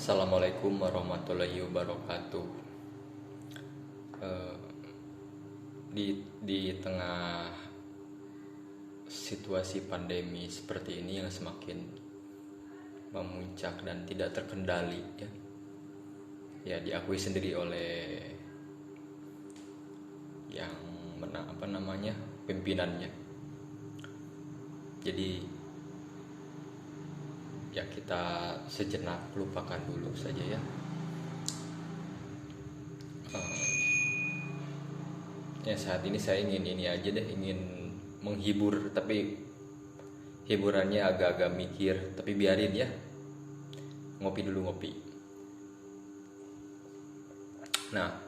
Assalamualaikum warahmatullahi wabarakatuh. Eh, di tengah situasi pandemi seperti ini yang semakin memuncak dan tidak terkendali, ya diakui sendiri oleh yang pimpinannya. Jadi ya kita sejenak lupakan dulu saja ya. Ya saat ini saya ingin ini aja deh, ingin menghibur, tapi hiburannya agak-agak mikir, tapi biarin ya. Ngopi dulu, ngopi. Nah,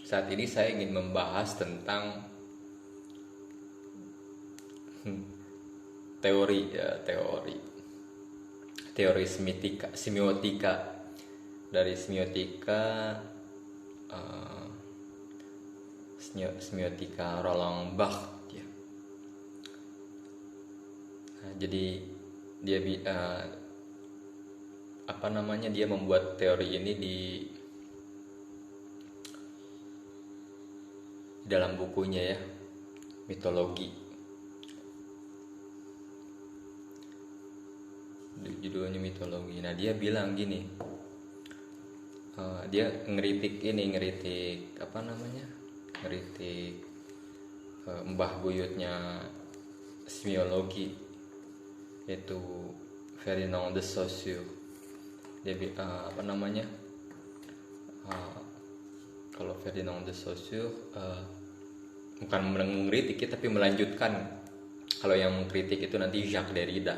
saat ini saya ingin membahas tentang teori semiotika. Dari eh, semiotika Roland Barthes ya. Nah, jadi dia dia membuat teori ini di dalam bukunya ya, mitologi. Judulnya mitologi. Nah, dia bilang gini, dia ngeritik mbah buyutnya semiologi, yaitu Ferdinand de Saussure. Dia kalau Ferdinand de Saussure bukan mengkritik tapi melanjutkan. Kalau yang mengkritik itu nanti Jacques Derrida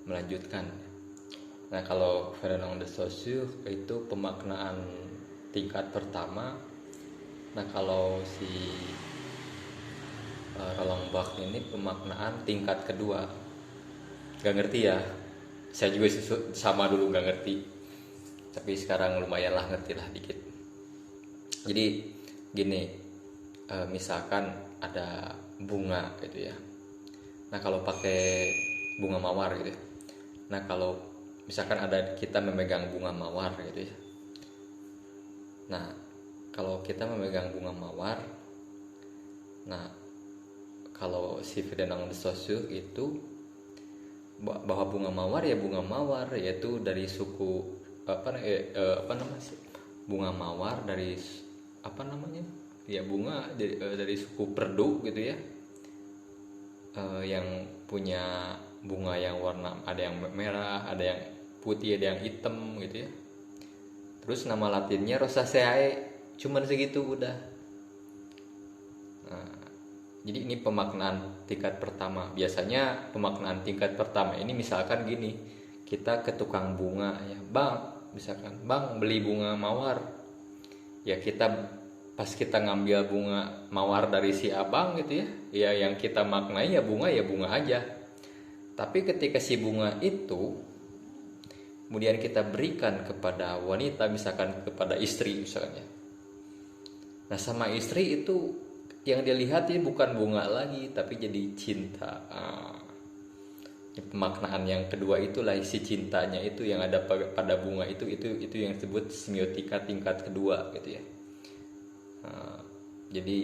melanjutkan. Nah, kalau Ferdinand de Saussure itu pemaknaan tingkat pertama. Nah, kalau si Roland Barthes ini pemaknaan tingkat kedua. Gak ngerti ya, saya juga sama dulu gak ngerti, tapi sekarang lumayan lah, ngerti lah dikit. Jadi gini, misalkan ada bunga gitu ya. Nah, kalau pakai bunga mawar gitu ya. Nah, kalau misalkan kita memegang bunga mawar gitu ya. Nah, kalau kita memegang bunga mawar, nah kalau si Ferdinand de Saussure itu bahwa bunga mawar yaitu dari suku bunga mawar dari bunga dari suku perdu gitu ya, yang punya bunga yang warna, ada yang merah, ada yang putih, ada yang hitam gitu ya. Terus nama latinnya Rosaceae, cuman segitu udah. Nah, jadi ini pemaknaan tingkat pertama. Biasanya pemaknaan tingkat pertama ini misalkan gini, kita ke tukang bunga ya, bang beli bunga mawar. Ya pas kita ngambil bunga mawar dari si abang gitu ya, ya yang kita maknai ya bunga aja. Tapi ketika si bunga itu kemudian kita berikan kepada wanita, misalkan kepada istri misalkan ya. Nah, sama istri itu yang dilihat ini bukan bunga lagi, tapi jadi cinta. Pemaknaan yang kedua itulah isi cintanya itu yang ada pada bunga itu yang disebut semiotika tingkat kedua gitu ya. Jadi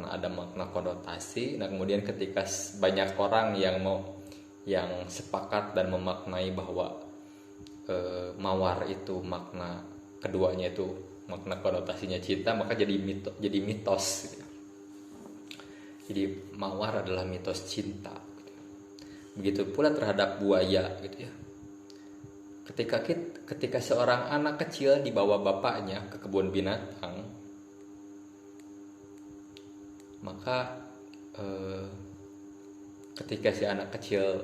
ada makna konotasi. Nah, kemudian ketika banyak orang yang sepakat dan memaknai bahwa mawar itu makna keduanya itu makna konotasinya cinta, maka jadi mitos gitu. Jadi mawar adalah mitos cinta gitu. Begitu pula terhadap buaya gitu ya. Ketika seorang anak kecil dibawa bapaknya ke kebun binatang, maka ketika si anak kecil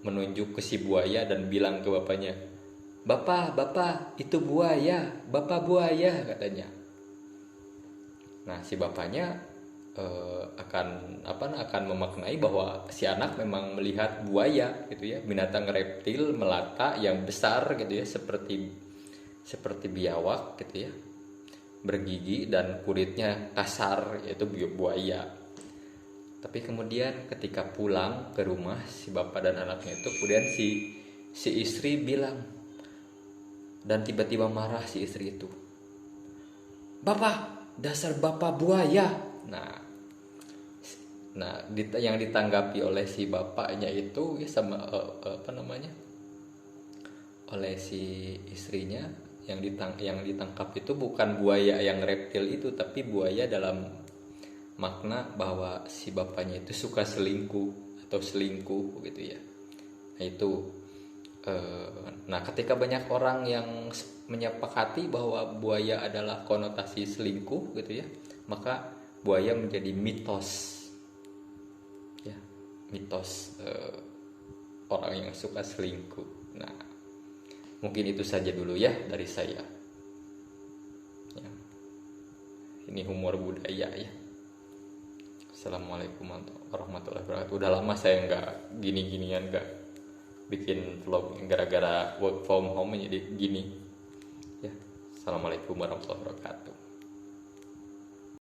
menunjuk ke si buaya dan bilang ke bapaknya, Bapak, itu buaya, Bapak buaya," katanya. Nah, si bapaknya akan memaknai bahwa si anak memang melihat buaya gitu ya, binatang reptil melata yang besar gitu ya, seperti biawak gitu ya, bergigi dan kulitnya kasar, yaitu buaya. Tapi kemudian ketika pulang ke rumah si bapak dan anaknya itu, kemudian si istri bilang, dan tiba-tiba marah si istri itu. Bapak, dasar bapak buaya. Nah, yang ditanggapi oleh si bapaknya itu ya sama oleh si istrinya yang ditangkap itu bukan buaya yang reptil itu, tapi buaya dalam makna bahwa si bapaknya itu suka selingkuh atau selingkuh gitu ya. Nah itu nah ketika banyak orang yang menyepakati bahwa buaya adalah konotasi selingkuh gitu ya, maka buaya menjadi mitos ya, mitos orang yang suka selingkuh. Nah mungkin itu saja dulu ya dari saya ya. Ini humor budaya ya. Assalamualaikum warahmatullahi wabarakatuh. Udah lama saya nggak gini-ginian, nggak bikin vlog gara-gara work from home jadi gini ya. Assalamualaikum warahmatullahi wabarakatuh.